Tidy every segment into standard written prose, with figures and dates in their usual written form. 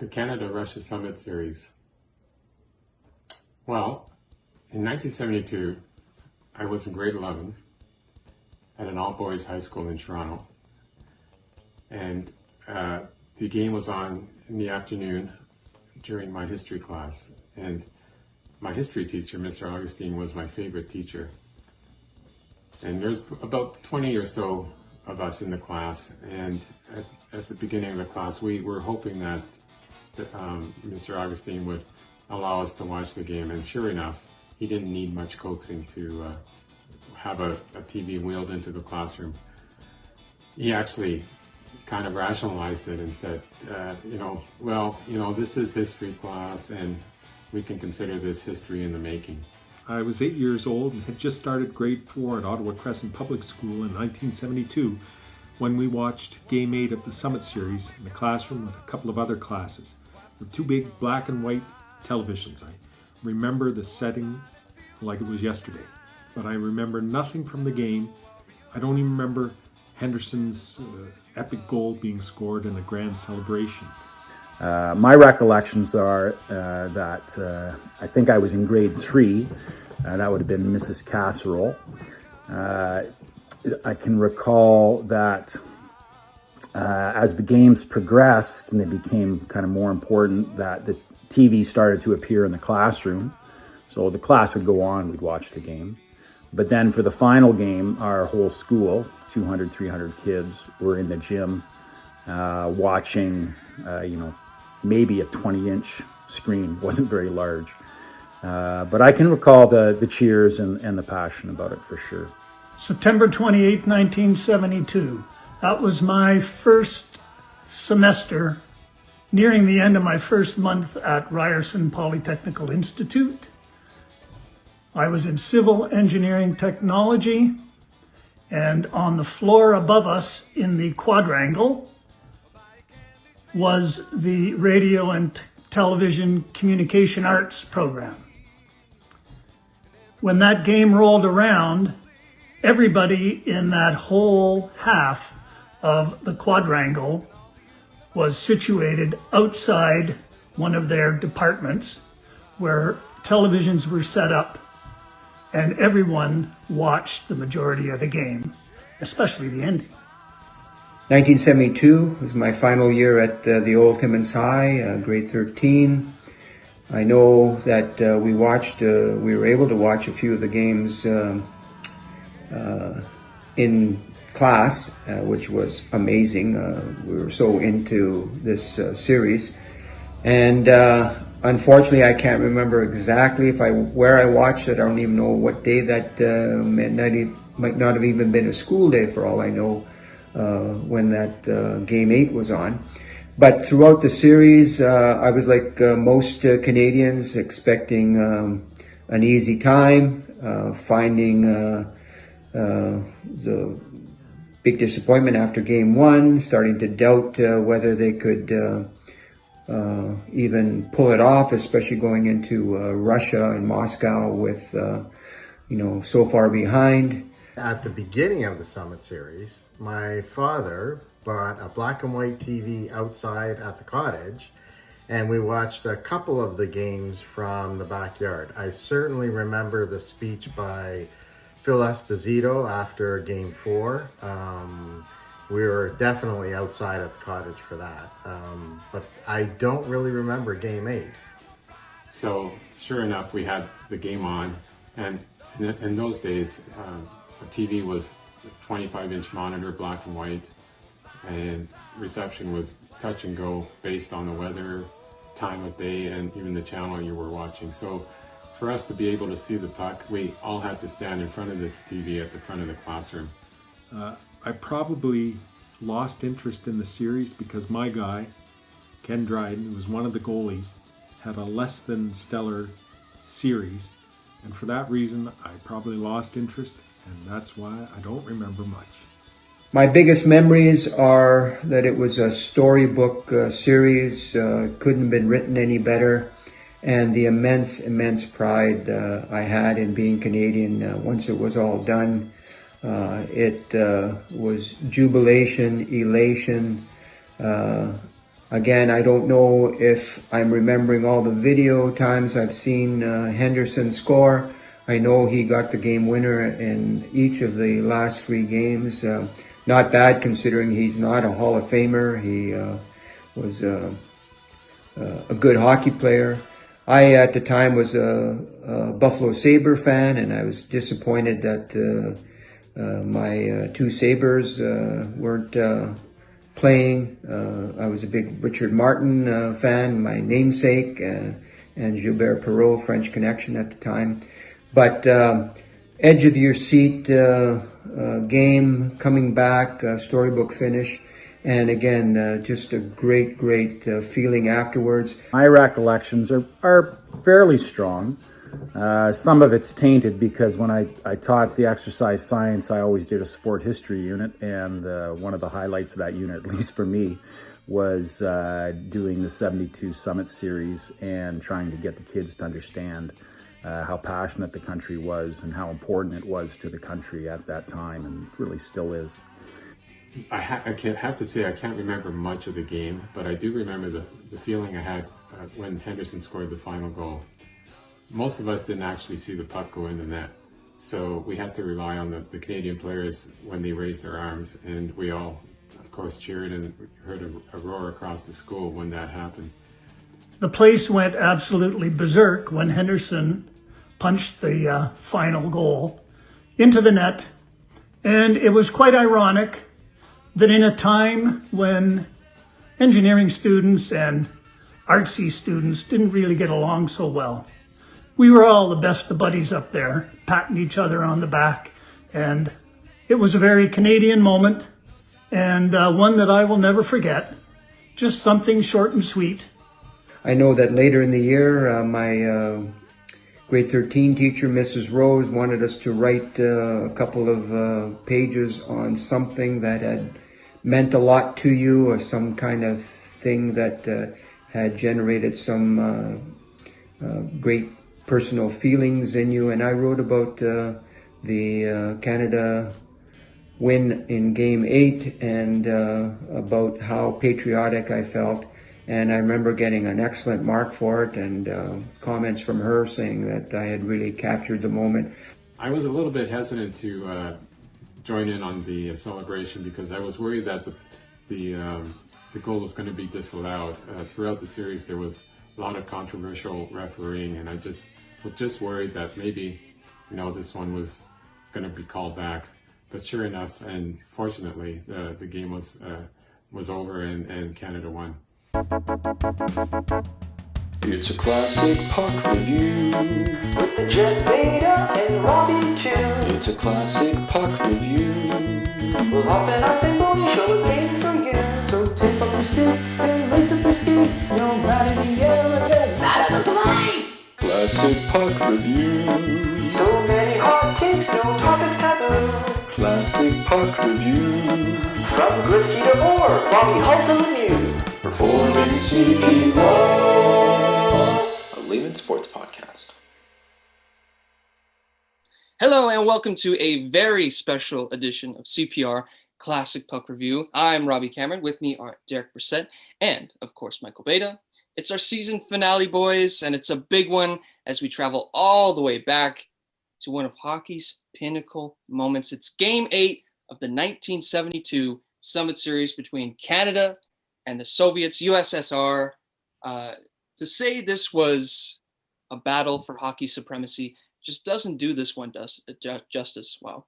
The Canada-Russia Summit Series. Well, in 1972, I was in grade 11 at an all-boys high school in Toronto. And the game was on in the afternoon during my history class. And my history teacher, Mr. Augustine, was my favorite teacher. And there's about 20 or so of us in the class. And at the beginning of the class, we were hoping that Mr. Augustine would allow us to watch the game, and sure enough, he didn't need much coaxing to have a TV wheeled into the classroom. He actually kind of rationalized it and said, this is history class, and we can consider this history in the making. I was 8 years old and had just started grade 4 at Ottawa Crescent Public School in 1972 when we watched Game 8 of the Summit Series in the classroom with a couple of other classes. There were two big black and white televisions. I remember the setting like it was yesterday, but I remember nothing from the game. I don't even remember Henderson's epic goal being scored in a grand celebration. My recollections are that I think I was in grade 3. That would have been Mrs. Casserole. I can recall that as the games progressed and they became kind of more important, that the TV started to appear in the classroom. So the class would go on, we'd watch the game. But then for the final game, our whole school, 200, 300 kids, were in the gym watching, maybe a 20-inch screen. It wasn't very large. But I can recall the cheers and the passion about it for sure. September 28, 1972. That was my first semester, nearing the end of my first month at Ryerson Polytechnical Institute. I was in civil engineering technology, and on the floor above us in the quadrangle was the radio and television communication arts program. When that game rolled around, everybody in that whole half of the quadrangle was situated outside one of their departments where televisions were set up, and everyone watched the majority of the game, especially the ending. 1972 was my final year at the Old Timmins High, grade 13. I know that we were able to watch a few of the games in class, which was amazing. We were so into this series. And unfortunately, I can't remember exactly where I watched it. I don't even know what day that might not have even been a school day for all I know when that Game 8 was on. But throughout the series, I was like most Canadians, expecting an easy time, finding the big disappointment after Game 1, starting to doubt whether they could even pull it off, especially going into Russia and Moscow with, so far behind. At the beginning of the Summit Series, my father bought a black and white TV outside at the cottage, and we watched a couple of the games from the backyard. I certainly remember the speech by Phil Esposito after Game 4. We were definitely outside at the cottage for that. But I don't really remember Game 8. So sure enough, we had the game on, and in those days, the TV was a 25-inch monitor, black and white, and reception was touch and go based on the weather, time of day, and even the channel you were watching. So for us to be able to see the puck, we all had to stand in front of the TV at the front of the classroom. I probably lost interest in the series because my guy, Ken Dryden, who was one of the goalies, had a less than stellar series. And for that reason, I probably lost interest, and that's why I don't remember much. My biggest memories are that it was a storybook series, couldn't have been written any better, and the immense pride I had in being Canadian once it was all done. It was jubilation, elation, Again, I don't know if I'm remembering all the video times I've seen Henderson score. I know he got the game winner in each of the last 3 games. Not bad considering he's not a Hall of Famer. He was a good hockey player. I, at the time, was a Buffalo Sabre fan, and I was disappointed that my 2 Sabres weren't playing. I was a big Richard Martin fan, my namesake, and Gilbert Perrault, French Connection at the time. But edge of your seat game, coming back, storybook finish. And again, just a great feeling afterwards. My recollections are fairly strong. Some of it's tainted because when I taught the exercise science, I always did a sport history unit, and one of the highlights of that unit, at least for me, was doing the 72 Summit Series and trying to get the kids to understand how passionate the country was and how important it was to the country at that time, and really still is. I have to say I can't remember much of the game, but I do remember the feeling I had when Henderson scored the final goal. Most of us didn't actually see the puck go in the net, so we had to rely on the Canadian players when they raised their arms, and we all, of course, cheered and heard a roar across the school when that happened. The place went absolutely berserk when Henderson punched the final goal into the net, and it was quite ironic that in a time when engineering students and artsy students didn't really get along so well, we were all the best of buddies up there, patting each other on the back. And it was a very Canadian moment, and one that I will never forget. Just something short and sweet. I know that later in the year, my grade 13 teacher, Mrs. Rose, wanted us to write a couple of pages on something that had meant a lot to you, or some kind of thing that had generated some great personal feelings in you. And I wrote about the Canada win in Game 8 and about how patriotic I felt. And I remember getting an excellent mark for it, and comments from her saying that I had really captured the moment. I was a little bit hesitant to join in on the celebration because I was worried that the goal was going to be disallowed. Throughout the series, there was a lot of controversial refereeing, and I was just worried that maybe, this one was going to be called back. But sure enough, and fortunately, the game was over and Canada won. It's a classic puck review with the Jet Beta and Robbie too. It's a classic puck review. We'll hop in ice and slowly show a game for you. So tip up your sticks and lace up your skates. No matter the element, no matter the place. Classic puck review. So many hot takes, no topics taboo. Classic puck review. From Gretzky to Orr, Bobby Hull to Lemieux. Performing CPR, a Lehman Sports Podcast. Hello and welcome to a very special edition of CPR Classic Puck Review. I'm Robbie Cameron. With me are Derek Brissett and, of course, Michael Beta. It's our season finale, boys, and it's a big one as we travel all the way back to one of hockey's pinnacle moments. It's Game 8 of the 1972 Summit Series between Canada and the Soviets, USSR. To say this was a battle for hockey supremacy just doesn't do this one justice well.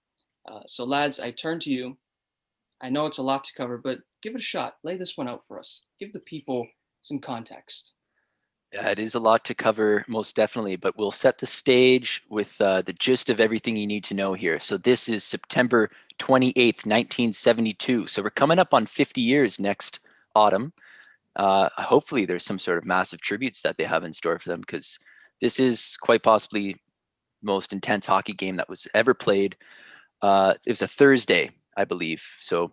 So lads, I turn to you. I know it's a lot to cover, but give it a shot. Lay this one out for us. Give the people some context. Yeah, it is a lot to cover, most definitely, but we'll set the stage with the gist of everything you need to know here. So this is September 28th, 1972. So we're coming up on 50 years next autumn. Hopefully there's some sort of massive tributes that they have in store for them, because this is quite possibly the most intense hockey game that was ever played. It was a Thursday, I believe. So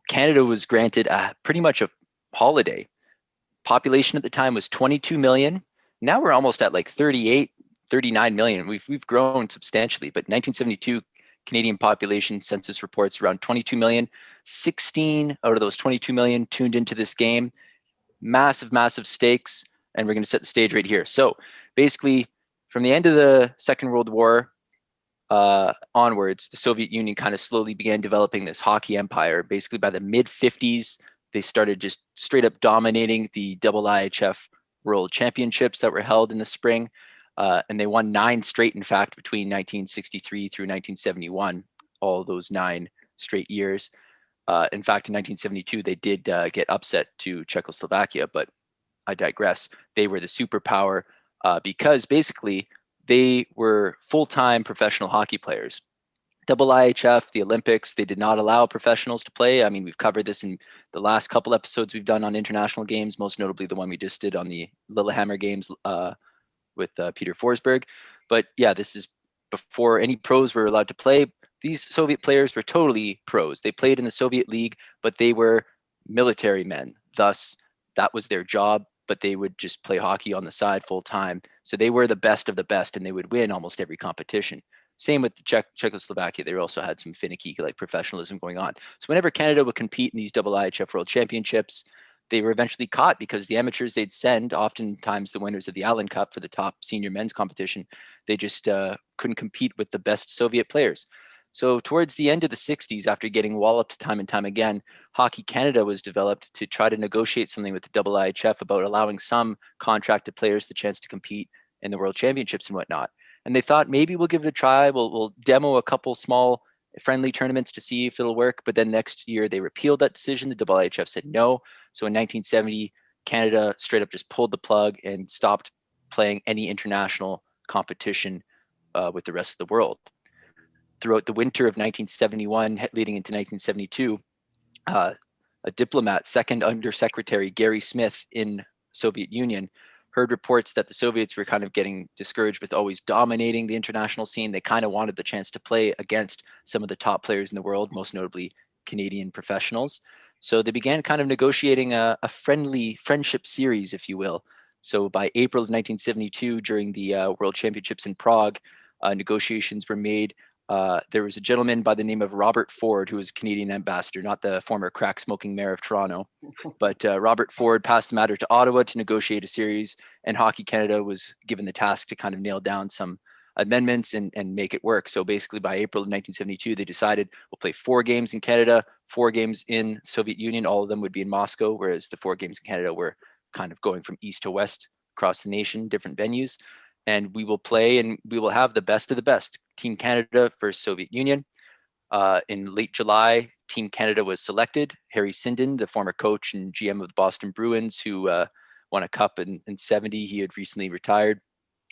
Canada was granted pretty much a holiday. Population at the time was 22 million. Now we're almost at like 38, 39 million. We've grown substantially, but 1972 Canadian population census reports around 22 million. 16 out of those 22 million tuned into this game. massive, massive stakes, and we're going to set the stage right here. So basically, from the end of the Second World War onwards, the Soviet Union kind of slowly began developing this hockey empire. Basically, by the mid 50s, they started just straight up dominating the IIHF World Championships that were held in the spring. And they won 9 straight, in fact, between 1963 through 1971, all those 9 straight years. In fact, in 1972, they did get upset to Czechoslovakia, but I digress. They were the superpower because basically they were full-time professional hockey players. IIHF, the Olympics, they did not allow professionals to play. I mean, we've covered this in the last couple episodes we've done on international games, most notably the one we just did on the Lillehammer games with Peter Forsberg. But yeah, this is before any pros were allowed to play. These Soviet players were totally pros. They played in the Soviet League, but they were military men. Thus, that was their job, but they would just play hockey on the side full time. So they were the best of the best, and they would win almost every competition. Same with Czechoslovakia. They also had some finicky like professionalism going on. So whenever Canada would compete in these IIHF World Championships, they were eventually caught because the amateurs they'd send, oftentimes the winners of the Allen Cup for the top senior men's competition, they just couldn't compete with the best Soviet players. So towards the end of the 60s, after getting walloped time and time again, Hockey Canada was developed to try to negotiate something with the IIHF about allowing some contracted players the chance to compete in the World Championships and whatnot. And they thought, maybe we'll give it a try. We'll demo a couple small friendly tournaments to see if it'll work. But then next year they repealed that decision. The IIHF said no. So in 1970, Canada straight up just pulled the plug and stopped playing any international competition with the rest of the world. Throughout the winter of 1971, leading into 1972, a diplomat, Second Undersecretary Gary Smith in Soviet Union, heard reports that the Soviets were kind of getting discouraged with always dominating the international scene. They kind of wanted the chance to play against some of the top players in the world, most notably Canadian professionals. So they began kind of negotiating a friendship series, if you will. So by April of 1972, during the World Championships in Prague, negotiations were made. There was a gentleman by the name of Robert Ford, who was a Canadian ambassador, not the former crack-smoking mayor of Toronto, but Robert Ford passed the matter to Ottawa to negotiate a series, and Hockey Canada was given the task to kind of nail down some amendments and make it work. So basically by April of 1972, they decided we'll play 4 games in Canada, 4 games in the Soviet Union. All of them would be in Moscow, whereas the 4 games in Canada were kind of going from east to west across the nation, different venues. And we will play and we will have the best of the best. Team Canada versus Soviet Union. In late July, Team Canada was selected. Harry Sinden, the former coach and GM of the Boston Bruins, who won a cup in 70. He had recently retired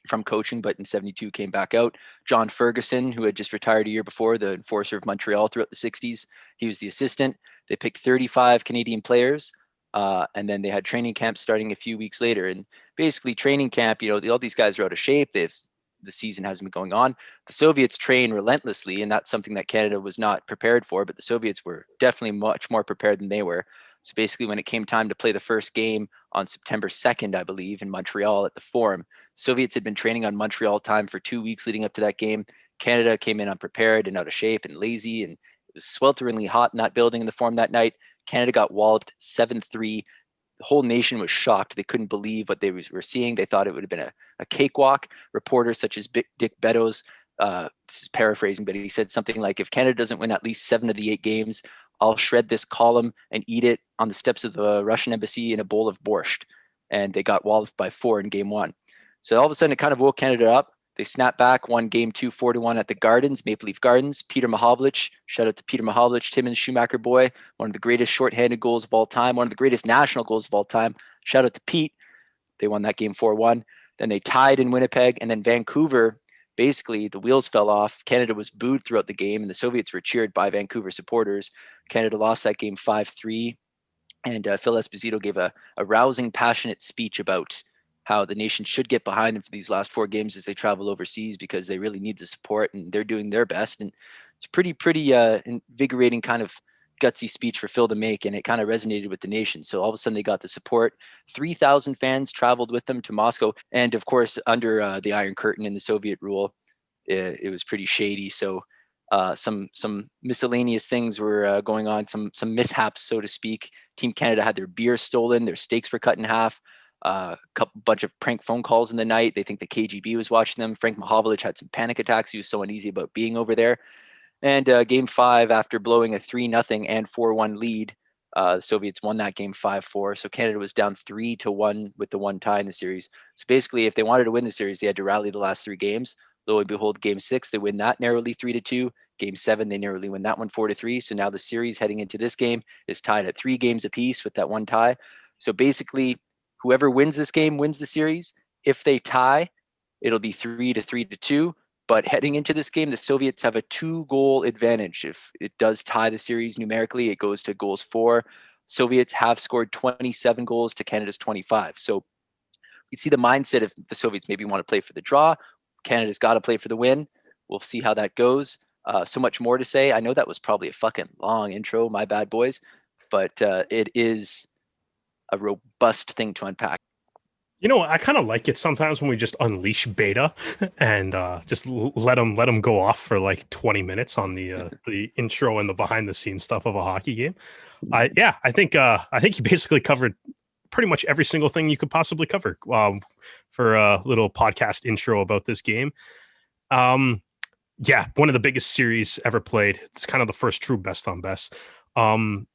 from coaching, but in 72 came back out. John Ferguson, who had just retired a year before, the enforcer of Montreal throughout the 60s, he was the assistant. They picked 35 Canadian players, and then they had training camp starting a few weeks later. And basically training camp, all these guys are out of shape. The season hasn't been going on. The Soviets train relentlessly, and that's something that Canada was not prepared for, but the Soviets were definitely much more prepared than they were. So basically when it came time to play the first game on September 2nd, I believe, in Montreal at the Forum, Soviets had been training on Montreal time for 2 weeks leading up to that game. Canada came in unprepared and out of shape and lazy, and it was swelteringly hot in that building in the Forum that night. Canada got walloped 7-3. The whole nation was shocked. They couldn't believe what they were seeing. They thought it would have been a cakewalk. Reporters such as Dick Beddoes, this is paraphrasing, but he said something like, if Canada doesn't win at least 7 of the 8 games, I'll shred this column and eat it on the steps of the Russian embassy in a bowl of borscht. And they got walloped by 4 in game 1. So all of a sudden it kind of woke Canada up. They snapped back, won game 2, 4-1 at the Gardens, Maple Leaf Gardens. Peter Mahovlich, shout out to Peter Mahovlich, Timmins Schumacher boy, one of the greatest shorthanded goals of all time, one of the greatest national goals of all time. Shout out to Pete. They won that game 4-1. Then they tied in Winnipeg, and then Vancouver, basically the wheels fell off. Canada was booed throughout the game, and the Soviets were cheered by Vancouver supporters. Canada lost that game 5-3, and Phil Esposito gave a rousing, passionate speech about how the nation should get behind them for these last 4 games as they travel overseas, because they really need the support and they're doing their best. And it's pretty invigorating kind of gutsy speech for Phil to make, and it kind of resonated with the nation. So all of a sudden they got the support. 3,000 fans traveled with them to Moscow. And of course, under the Iron Curtain and the Soviet rule, it was pretty shady. So Some miscellaneous things were going on, some mishaps, so to speak. Team Canada had their beer stolen, their steaks were cut in half. A bunch of prank phone calls in the night. They think the KGB was watching them. Frank Mahovlich had some panic attacks. He was so uneasy about being over there. And game 5, after blowing a 3-0 and 4-1 lead, the Soviets won that game 5-4. So Canada was down 3-1 with the one tie in the series. So basically, if they wanted to win the series, they had to rally the last 3 games. Lo and behold, game 6, they win that narrowly 3-2. Game 7, they narrowly win that one 4-3. So now the series heading into this game is tied at 3 games apiece with that one tie. So basically, whoever wins this game wins the series. If they tie, it'll be 3-2. But heading into this game, the Soviets have a 2-goal advantage. If it does tie the series numerically, it goes to goals for. Soviets have scored 27 goals to Canada's 25. So you see the mindset if the Soviets maybe want to play for the draw. Canada's got to play for the win. We'll see how that goes. So much more to say. I know that was probably a fucking long intro. My bad, boys. But it is a robust thing to unpack. You know, I kind of like it sometimes when we just unleash beta and just let them go off for like 20 minutes on the intro and the behind the scenes stuff of a hockey game. I think you basically covered pretty much every single thing you could possibly cover for a little podcast intro about this game. Yeah, one of the biggest series ever played. It's kind of the first true best on best.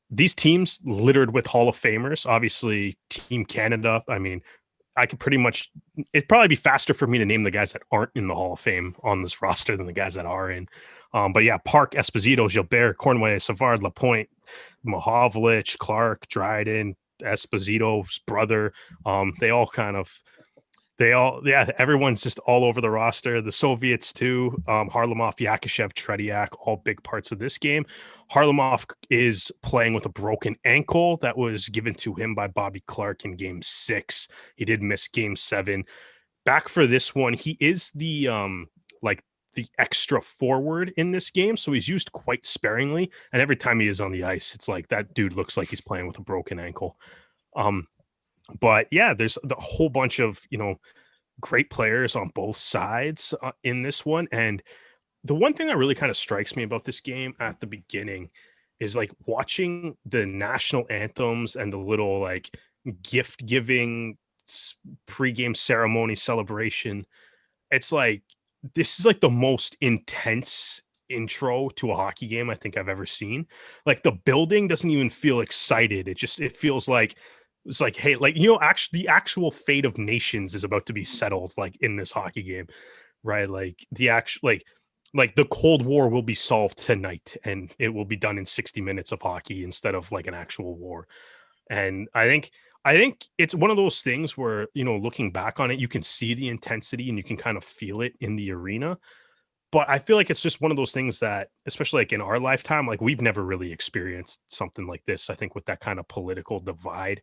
These teams littered with Hall of Famers. Obviously, Team Canada. I mean, I could pretty much, it'd probably be faster for me to name the guys that aren't in the Hall of Fame on this roster than the guys that are in. But yeah, Park, Esposito, Gilbert, Cornway, Savard, Lapointe, Mahovlich, Clark, Dryden, Esposito's brother. Everyone's just all over the roster. The Soviets too. Harlamov, Yakushev, Tretiak, all big parts of this game. Harlamov is playing with a broken ankle that was given to him by Bobby Clark in game 6. He did miss game 7. Back for this one, he is the extra forward in this game, so he's used quite sparingly. And every time he is on the ice, it's like that dude looks like he's playing with a broken ankle. But yeah, there's a whole bunch of, great players on both sides in this one. And the one thing that really kind of strikes me about this game at the beginning is like watching the national anthems and the little like gift giving pregame ceremony celebration. It's like, this is like the most intense intro to a hockey game I think I've ever seen. Like the building doesn't even feel excited. It feels like, it's like, hey, like, actually the actual fate of nations is about to be settled, like in this hockey game, right? Like the actual, like the Cold War will be solved tonight and it will be done in 60 minutes of hockey instead of like an actual war. And I think it's one of those things where, looking back on it, you can see the intensity and you can kind of feel it in the arena. But I feel like it's just one of those things that, especially like in our lifetime, like we've never really experienced something like this. I think with that kind of political divide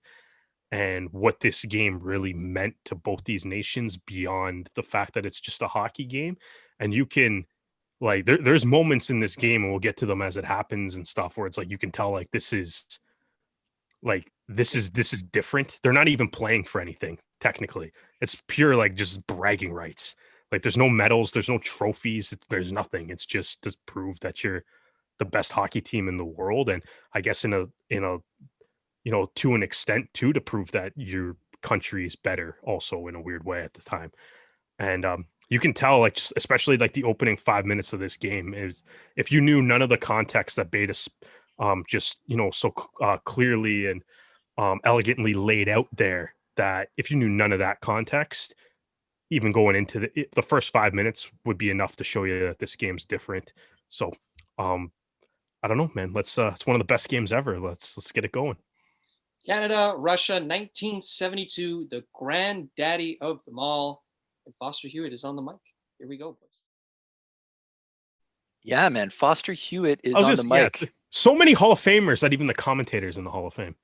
and what this game really meant to both these nations beyond the fact that it's just a hockey game. And you can like, there's moments in this game, and we'll get to them as it happens and stuff, where it's like, you can tell like, this is different. They're not even playing for anything. Technically, it's pure, like just bragging rights. Like there's no medals, there's no trophies. There's nothing. It's just to prove that you're the best hockey team in the world. And I guess in a, to an extent too, to prove that your country is better also in a weird way at the time. And you can tell, like, just, especially like the opening 5 minutes of this game is, if you knew none of the context that Beta just, so clearly and elegantly laid out there, that if you knew none of that context, even going into the first 5 minutes would be enough to show you that this game's different. So I don't know, man. It's one of the best games ever. Let's get it going. Canada, Russia, 1972, the granddaddy of them all. And Foster Hewitt is on the mic. Here we go, boys. Yeah, man. Foster Hewitt is on the mic. Yeah, so many Hall of Famers that even the commentators in the Hall of Fame.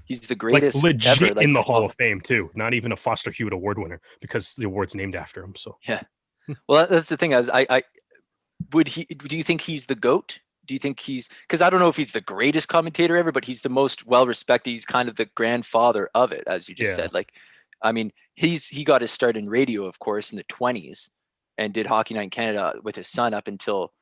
He's the greatest, like legit ever. Like, in the Hall of Fame too. Not even a Foster Hewitt Award winner, because the award's named after him. So yeah. Well, that's the thing. Do you think he's the GOAT? Do you think because I don't know if he's the greatest commentator ever, but he's the most well-respected. He's kind of the grandfather of it, as you just said. Like, I mean, he got his start in radio, of course, in the 1920s, and did Hockey Night in Canada with his son up until,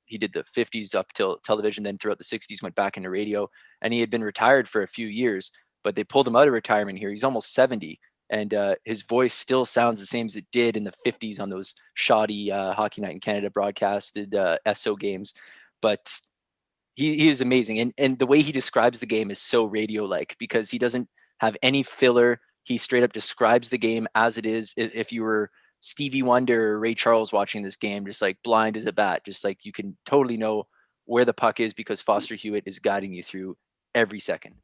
he did the 50s up till television, then throughout the 60s went back into radio, and he had been retired for a few years, but they pulled him out of retirement here. He's almost 70, and his voice still sounds the same as it did in the 50s on those shoddy Hockey Night in Canada broadcasted SO games. But he is amazing, and the way he describes the game is so radio-like, because he doesn't have any filler. He straight up describes the game as it is. If you were Stevie Wonder or Ray Charles watching this game, just like blind as a bat, just like you can totally know where the puck is because Foster Hewitt is guiding you through every second.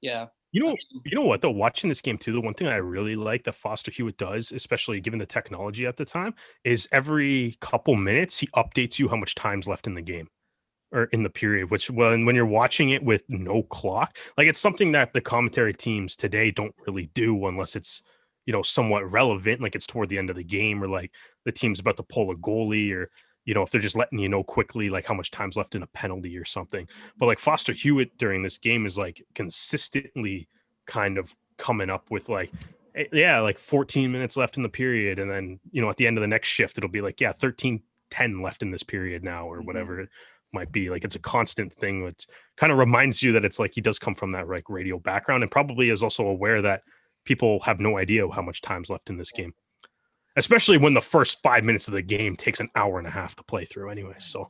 Yeah. You know what though? Watching this game too, the one thing I really like that Foster Hewitt does, especially given the technology at the time, is every couple minutes he updates you how much time's left in the game or in the period. Which when you're watching it with no clock, like it's something that the commentary teams today don't really do unless it's somewhat relevant, like it's toward the end of the game or like the team's about to pull a goalie or if they're just letting you know quickly like how much time's left in a penalty or something. But like Foster Hewitt during this game is like consistently kind of coming up with like 14 minutes left in the period, and then at the end of the next shift it'll be like 13:10 left in this period now or whatever it might be. Like it's a constant thing, which kind of reminds you that it's like he does come from that like radio background and probably is also aware that people have no idea how much time's left in this game, especially when the first 5 minutes of the game takes an hour and a half to play through anyway. So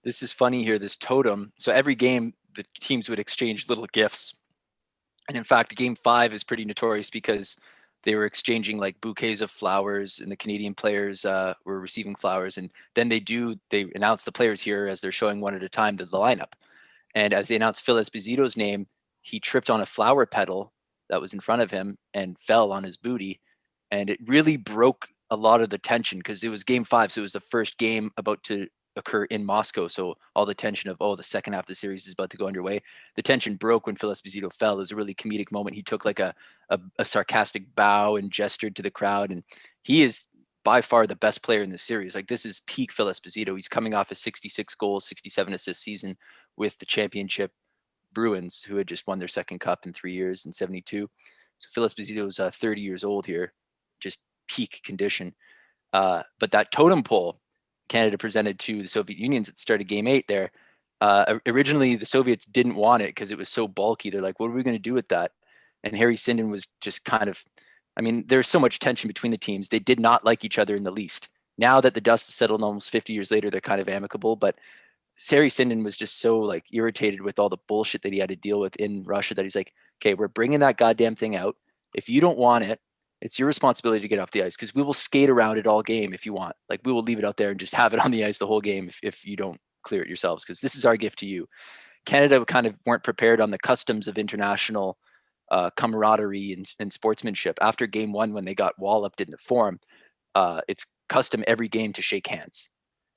this is funny here, this totem. So every game, the teams would exchange little gifts. And in fact, game 5 is pretty notorious because they were exchanging like bouquets of flowers, and the Canadian players were receiving flowers. And then they announce the players here as they're showing one at a time to the lineup. And as they announced Phil Esposito's name, he tripped on a flower petal that was in front of him and fell on his booty. And it really broke a lot of the tension because it was game 5. So it was the first game about to occur in Moscow. So all the tension of, the second half of the series is about to go underway. The tension broke when Phil Esposito fell. It was a really comedic moment. He took like a sarcastic bow and gestured to the crowd. And he is by far the best player in the series. Like this is peak Phil Esposito. He's coming off a 66 goals, 67 assist season with the championship Bruins, who had just won their second cup in 3 years in 72. So Phil Esposito is 30 years old here, just peak condition. But that totem pole Canada presented to the Soviet Union at the start of game 8 there, originally the Soviets didn't want it because it was so bulky. They're like, what are we going to do with that? And Harry Sinden was just kind of, there's so much tension between the teams. They did not like each other in the least. Now that the dust has settled almost 50 years later, they're kind of amicable, but Harry Sinden was just so like irritated with all the bullshit that he had to deal with in Russia that he's like, okay, we're bringing that goddamn thing out. If you don't want it, it's your responsibility to get off the ice because we will skate around it all game if you want. Like we will leave it out there and just have it on the ice the whole game if you don't clear it yourselves, because this is our gift to you. Canada kind of weren't prepared on the customs of international camaraderie and sportsmanship. After game 1, when they got walloped in the Forum, it's custom every game to shake hands.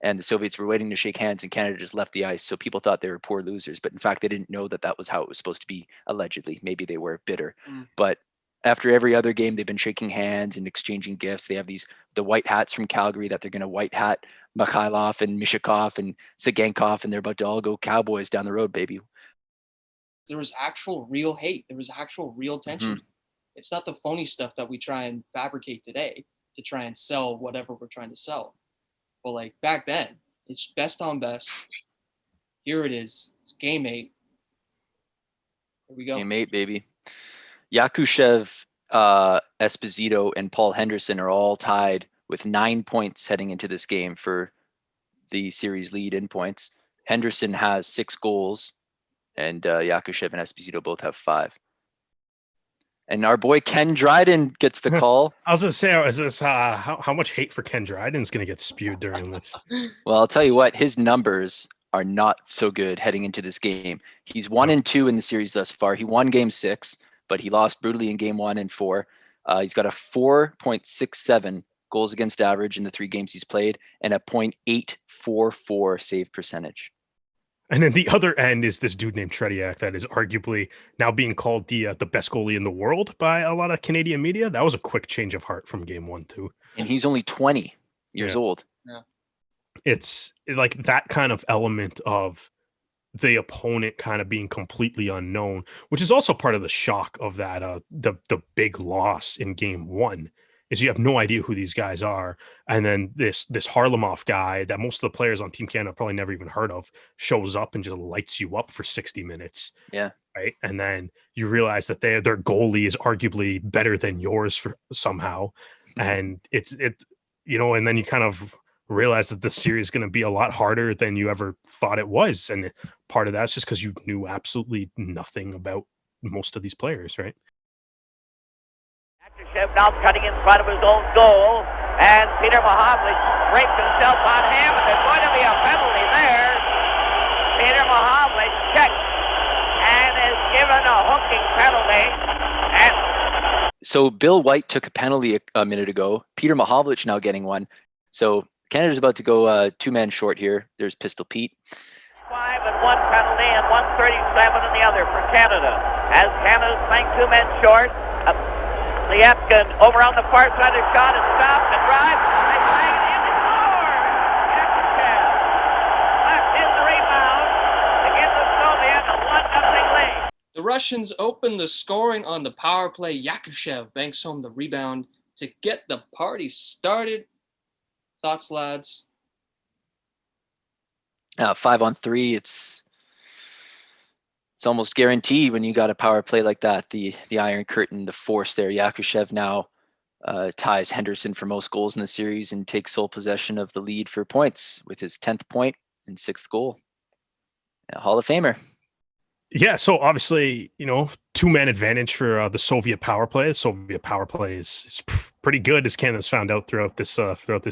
And the Soviets were waiting to shake hands and Canada just left the ice. So people thought they were poor losers. But in fact, they didn't know that that was how it was supposed to be, allegedly. Maybe they were bitter. But after every other game, they've been shaking hands and exchanging gifts. They have the white hats from Calgary that they're going to white hat Mikhailov and Mishakov and Sagankov, and they're about to all go Cowboys down the road, baby. There was actual real hate. There was actual real tension. It's not the phony stuff that we try and fabricate today to try and sell whatever we're trying to sell. But like back then, it's best on best. Here it is. It's game 8. Here we go. Game 8, baby. Yakushev, Esposito, and Paul Henderson are all tied with 9 points heading into this game for the series lead in points. Henderson has 6 goals, and Yakushev and Esposito both have 5. And our boy Ken Dryden gets the call. I was going to say, is this how much hate for Ken Dryden is going to get spewed during this? Well, I'll tell you what, his numbers are not so good heading into this game. He's 1-2 in the series thus far. He won game 6, but he lost brutally in game 1 and 4. He's got a 4.67 goals against average in the 3 games he's played and a .844 save percentage. And then the other end is this dude named Tretiak that is arguably now being called the best goalie in the world by a lot of Canadian media. That was a quick change of heart from game 1 too. And he's only 20 years old. Yeah. It's like that kind of element of the opponent kind of being completely unknown, which is also part of the shock of that the big loss in game 1, is you have no idea who these guys are. And then this Harlamov guy that most of the players on Team Canada probably never even heard of shows up and just lights you up for 60 minutes. Yeah. Right. And then you realize that their goalie is arguably better than yours for somehow. And and then you kind of realize that the series is going to be a lot harder than you ever thought it was. And part of that's just because you knew absolutely nothing about most of these players, right? Yakushev now cutting in front of his own goal, and Peter Mahovlich breaks himself on him, and there's going to be a penalty there. Peter Mahovlich checks and is given a hooking penalty. So Bill White took a penalty a minute ago. Peter Mahovlich now getting one. So Canada's about to go 2 men short here. There's Pistol Pete. 5 and 1 penalty and 137 in the other for Canada. As Canada's playing 2 men short, Liepkin over on the far side of the shot and stopped and drive. They play it in and score. Yakushev left in the rebound to give the Soviet a 1-0 lead. The Russians open the scoring on the power play. Yakushev banks home the rebound to get the party started. Thoughts, lads? 5-on-3. It's almost guaranteed when you got a power play like that. The Iron Curtain, the force there. Yakushev now ties Henderson for most goals in the series and takes sole possession of the lead for points with his 10th point and 6th goal. Hall of Famer. Yeah, so obviously, 2-man advantage for the Soviet power play. The Soviet power play is pretty good, as Canada's found out throughout this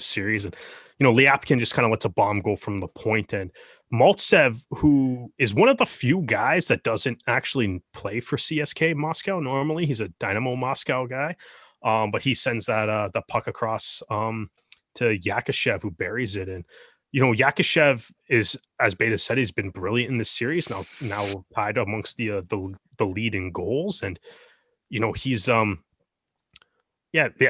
series. And Liapkin just kind of lets a bomb go from the point, and Maltsev, who is one of the few guys that doesn't actually play for CSK Moscow normally. He's a Dynamo Moscow guy, but he sends that the puck across to Yakushev, who buries it. And Yakushev is, as Beta said, he's been brilliant in this series. Now tied amongst the lead in goals, and he's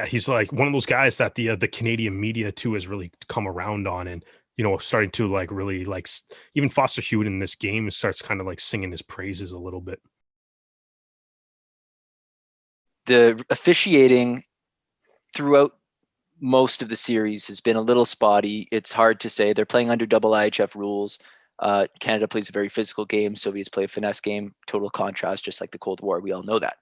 he's like one of those guys that the Canadian media too has really come around on, and starting to really even Foster Hewitt in this game starts kind of singing his praises a little bit. The officiating throughout most of the series has been a little spotty. It's hard to say. They're playing under double IHF rules. Canada plays a very physical game. Soviets play a finesse game. Total contrast, just like the Cold War. We all know that.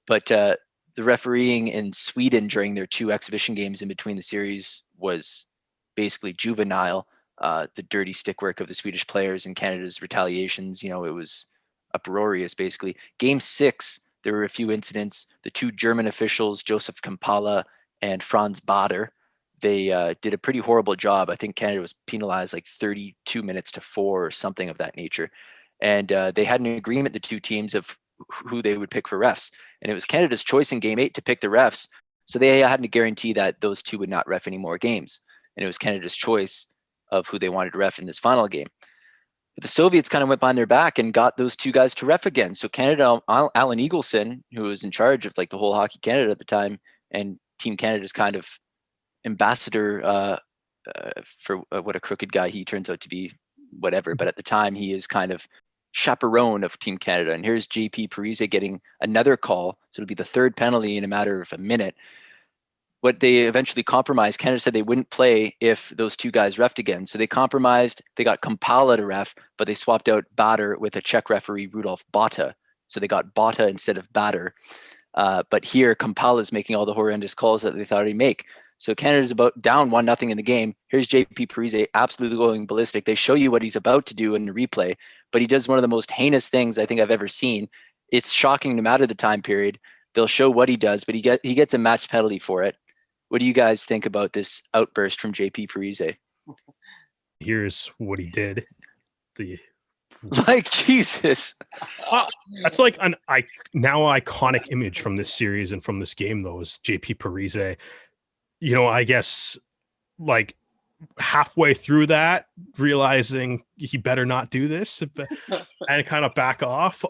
But the refereeing in Sweden during their 2 exhibition games in between the series was basically juvenile. The dirty stick work of the Swedish players and Canada's retaliations, it was uproarious, basically. Game 6, there were a few incidents. The 2 German officials, Joseph Kampala and Franz Bader, they did a pretty horrible job. I think Canada was penalized 32 minutes to 4 or something of that nature. And they had an agreement, the 2 teams, of who they would pick for refs. And it was Canada's choice in Game 8 to pick the refs. So they had to guarantee that those 2 would not ref any more games. And it was Canada's choice of who they wanted to ref in this final game. But the Soviets kind of went behind their back and got those 2 guys to ref again. So Canada, Alan Eagleson, who was in charge of the whole Hockey Canada at the time, and Team Canada's kind of ambassador for what a crooked guy he turns out to be, whatever. But at the time, he is kind of chaperone of Team Canada. And here's JP Parise getting another call. So it'll be the 3rd penalty in a matter of a minute. What they eventually compromised, Canada said they wouldn't play if those 2 guys refed again. So they compromised. They got Kampala to ref, but they swapped out Bader with a Czech referee, Rudolf Bata. So they got Bata instead of Bader. But here, Kampala is making all the horrendous calls that they thought he'd make. So Canada's about down 1-0 in the game. Here's JP Parise absolutely going ballistic. They show you what he's about to do in the replay, but he does one of the most heinous things I think I've ever seen. It's shocking no matter the time period. They'll show what he does, but he gets a match penalty for it. What do you guys think about this outburst from JP Parise? Here's what he did. Jesus. That's an now iconic image from this series and from this game, though, is JP Parise. I guess halfway through that, realizing he better not do this and kind of back off.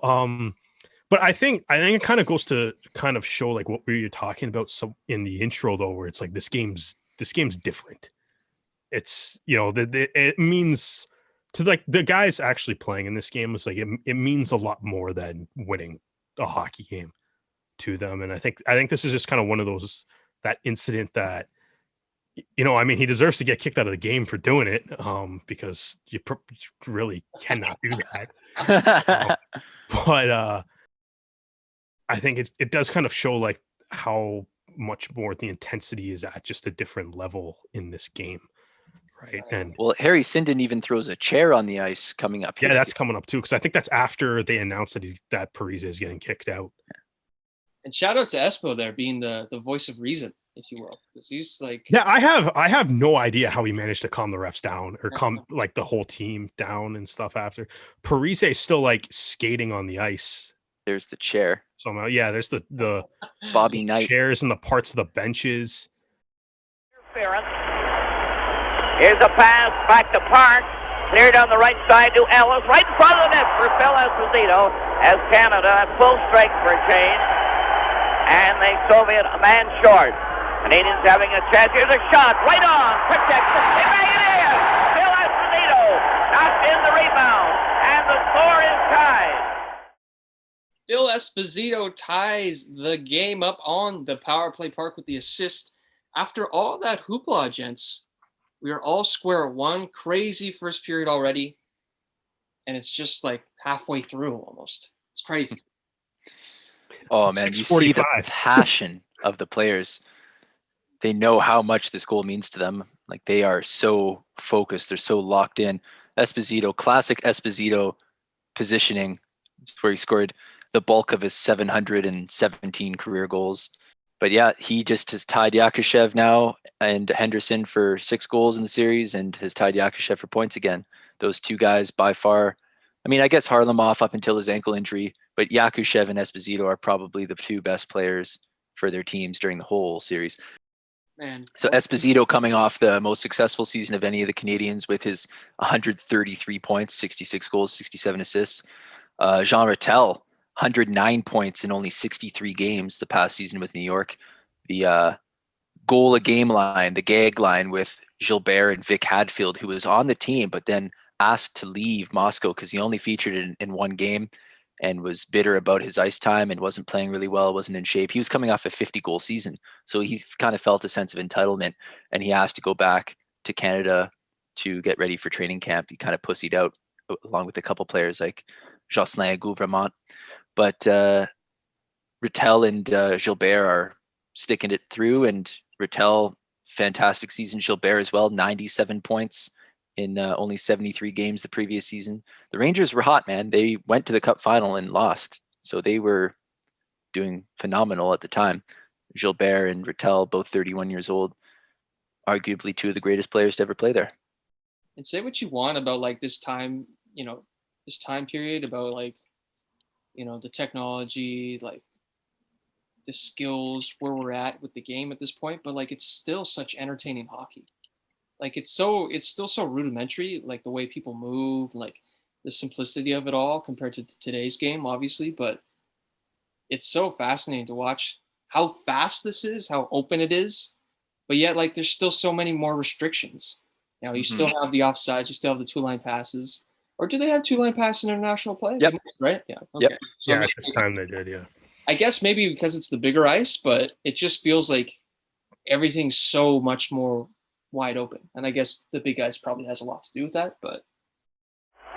But I think it kind of goes to kind of show what we were talking about in the intro, though, where it's this game's different. It's it means to the guys actually playing in this game, was it means a lot more than winning a hockey game to them. And I think this is just kind of one of those that incident that, I mean, he deserves to get kicked out of the game for doing it, because you really cannot do that. But I think it does kind of show like how much more the intensity is at just a different level in this game, right? And Well, Harry Sinden even throws a chair on the ice coming up here. yeah, that's coming up too, because I think that's after they announced that Parise is getting kicked out. And shout out to Espo there being the voice of reason, if you will, because he's like, Yeah, I have no idea how he managed to calm the refs down or calm like the whole team down and stuff after. Parise is still like skating on the ice. There's the chair. Somehow, yeah, there's the Bobby Knight chairs and the parts of the benches. Interference. Here's a pass back to Park. Cleared on the right side to Ellis. Right in front of the net for Phil Esposito as Canada at full strength for a change. And the Soviet a man short. Canadians having a chance. Here's a shot. Right on. Protection. They made it in. Phil Esposito knocked in the rebound. And the score is tied. Phil Esposito ties the game up on the power play Park with the assist. After all that hoopla, gents, we are all square at one. Crazy first period already. And it's just like halfway through almost. It's crazy. Oh, man, you see the passion of the players. They know how much this goal means to them. Like, they are so focused. They're so locked in. Esposito, classic Esposito positioning. It's where he scored the bulk of his 717 career goals. But yeah, he just has tied Yakushev now and Henderson for 6 goals in the series and has tied Yakushev for points again. Those two guys by far. I mean, I guess Harlamov up until his ankle injury, but Yakushev and Esposito are probably the 2 best players for their teams during the whole series. Man. So Esposito coming off the most successful season of any of the Canadians with his 133 points, 66 goals, 67 assists. Jean Rattel, 109 points in only 63 games the past season with New York. The goal a game line, the gag line with Gilbert and Vic Hadfield, who was on the team, but then asked to leave Moscow because he only featured in one game and was bitter about his ice time and wasn't playing really well, wasn't in shape. He was coming off a 50-goal season, so he kind of felt a sense of entitlement, and he asked to go back to Canada to get ready for training camp. He kind of pussied out along with a couple players like Jocelyn Gouvremont. But Rattel and Gilbert are sticking it through, and Rattel, fantastic season. Gilbert as well, 97 points in only 73 games the previous season. The Rangers were hot, man. They went to the Cup final and lost, so they were doing phenomenal at the time. Gilbert and Rattel, both 31 years old, arguably 2 of the greatest players to ever play there. And say what you want about like this time, this time period, about like, the technology, like the skills, where we're at with the game at this point, but like it's still such entertaining hockey. Like it's still so rudimentary, like the way people move, like the simplicity of it all compared to today's game, obviously, but it's so fascinating to watch how fast this is, how open it is, but yet like there's still so many more restrictions. You still have the offsides, you still have the 2-line passes. Or do they have 2-line pass in international play? Yep. Right? Yeah. Okay. Yep. So Yeah, this time they did, yeah. I guess maybe because it's the bigger ice, but it just feels like everything's so much more wide open. And I guess the big ice probably has a lot to do with that, but.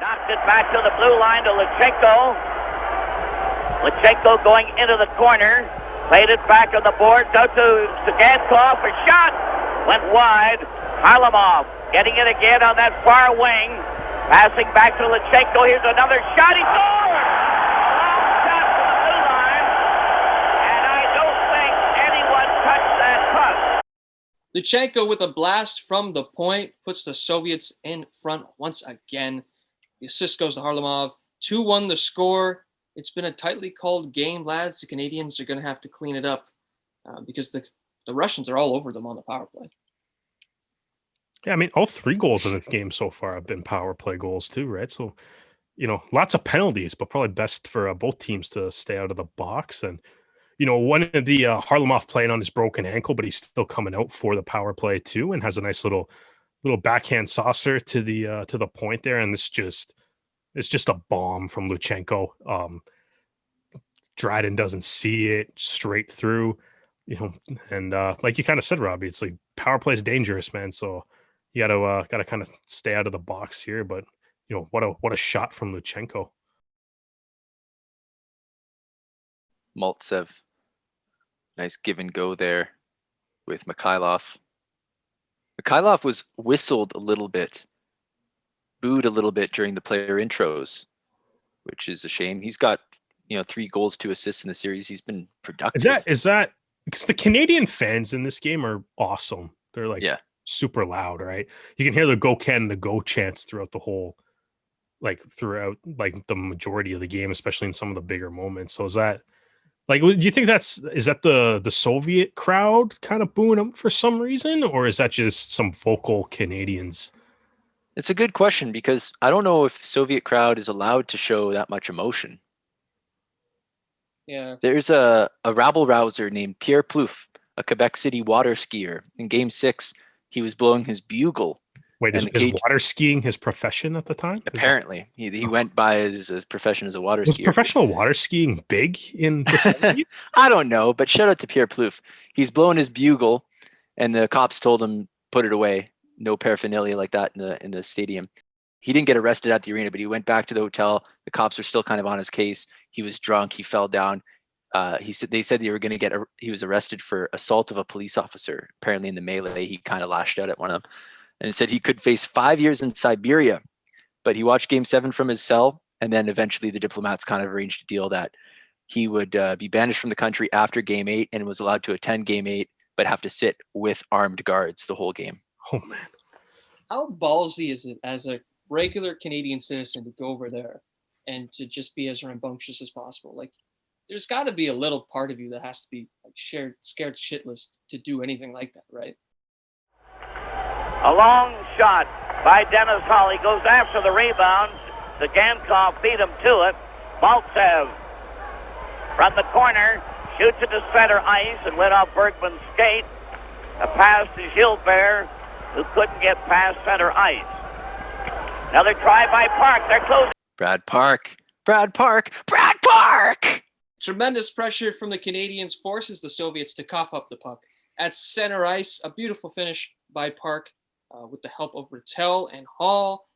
Knocked it back to the blue line to Lutsenko. Lutsenko going into the corner. Played it back on the boards out to Sagankov. A shot went wide. Harlamov getting it again on that far wing. Passing back to Lutsenko. Here's another shot. He scores! A long shot from the blue line. And I don't think anyone touched that puck. Lutsenko with a blast from the point puts the Soviets in front once again. The assist goes to Harlamov. 2-1 the score. It's been a tightly called game, lads. The Canadians are going to have to clean it up because the Russians are all over them on the power play. Yeah, I mean, all 3 goals in this game so far have been power play goals too, right? So, lots of penalties, but probably best for both teams to stay out of the box. And, one of the Harlamov playing on his broken ankle, but he's still coming out for the power play too, and has a nice little backhand saucer to the point there. And it's just a bomb from Lutsenko. Dryden doesn't see it straight through. and like you kind of said, Robbie, it's like power play is dangerous, man. So you gotta kind of stay out of the box here. But what a shot from Luchenko. Maltsev, nice give and go there with Mikhailov. Mikhailov was whistled a little bit, booed a little bit during the player intros, which is a shame. He's got 3 goals, 2 assists in the series. He's been productive. Is that because the Canadian fans in this game are awesome? They're like super loud, right? You can hear the "Go Ken," the "Go" chants throughout throughout the majority of the game, especially in some of the bigger moments. So is that do you think is that the Soviet crowd kind of booing them for some reason, or is that just some vocal Canadians? It's a good question because I don't know if the Soviet crowd is allowed to show that much emotion. Yeah. There's a rabble-rouser named Pierre Plouffe, a Quebec City water skier. In Game 6, he was blowing his bugle. Wait, is water skiing his profession at the time? Apparently. He went by his profession as a water skier. Was professional water skiing big in the 70s? I don't know, but shout out to Pierre Plouffe. He's blowing his bugle, and the cops told him, put it away. No paraphernalia like that in the stadium. He didn't get arrested at the arena, but he went back to the hotel. The cops are still kind of on his case. He was drunk. He fell down. They said they were going to get. He was arrested for assault of a police officer. Apparently, in the melee, he kind of lashed out at one of them, and he said he could face 5 years in Siberia. But he watched Game 7 from his cell, and then eventually the diplomats kind of arranged a deal that he would be banished from the country after Game 8 and was allowed to attend Game 8, but have to sit with armed guards the whole game. Oh man, how ballsy is it as a regular Canadian citizen to go over there and to just be as rambunctious as possible? Like, there's got to be a little part of you that has to be like scared shitless to do anything like that, right? A long shot by Dennis Hawley goes after the rebound. The Gankov beat him to it. Maltsev from the corner shoots it to center ice and went off Bergman's skate. A pass to Gilbert, who couldn't get past center ice. Another try by Park. They're closing. Brad Park. Tremendous pressure from the Canadians forces the Soviets to cough up the puck. At center ice, a beautiful finish by Park with the help of Rattel and Hall.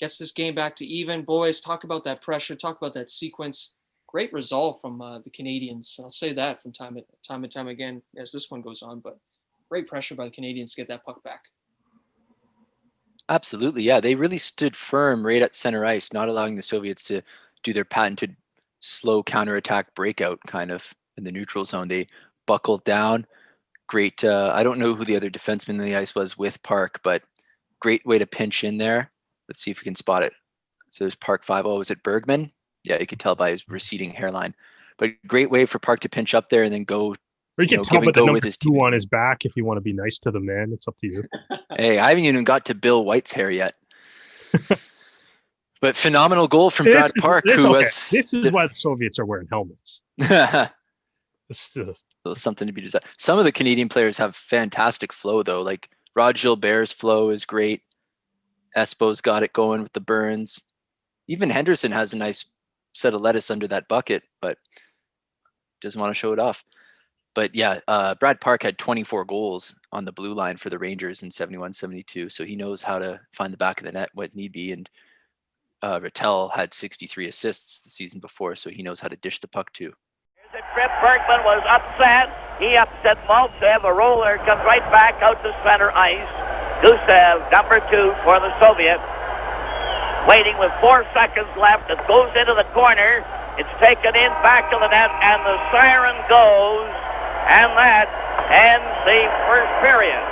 Gets this game back to even. Boys, talk about that pressure. Talk about that sequence. Great resolve from the Canadians. I'll say that from time and time again as this one goes on. But great pressure by the Canadians to get that puck back. Absolutely, yeah. They really stood firm right at center ice, not allowing the Soviets to do their patented slow counterattack breakout kind of in the neutral zone. They buckled down. Great. I don't know who the other defenseman in the ice was with Park, but great way to pinch in there. Let's see if we can spot it. So there's Park 5. Oh, was it Bergman? Yeah, you could tell by his receding hairline. But great way for Park to pinch up there and then go. Or you can tell by the number 2 on his back if you want to be nice to the man. It's up to you. Hey, I haven't even got to Bill White's hair yet. But phenomenal goal from Brad Park. This is why the Soviets are wearing helmets. Something to be desired. Some of the Canadian players have fantastic flow, though. Like Rod Gilbert's flow is great. Espo's got it going with the burns. Even Henderson has a nice set of lettuce under that bucket, but doesn't want to show it off. But yeah, Brad Park had 24 goals on the blue line for the Rangers in 71-72, so he knows how to find the back of the net when need be. And Rattel had 63 assists the season before, so he knows how to dish the puck too. Here's a trip. Bergman was upset. He upset Maltsev. A roller comes right back out to center ice. Gusev, number 2 for the Soviet. Waiting with 4 seconds left. It goes into the corner. It's taken in back to the net, and the siren goes. And that ends the first period.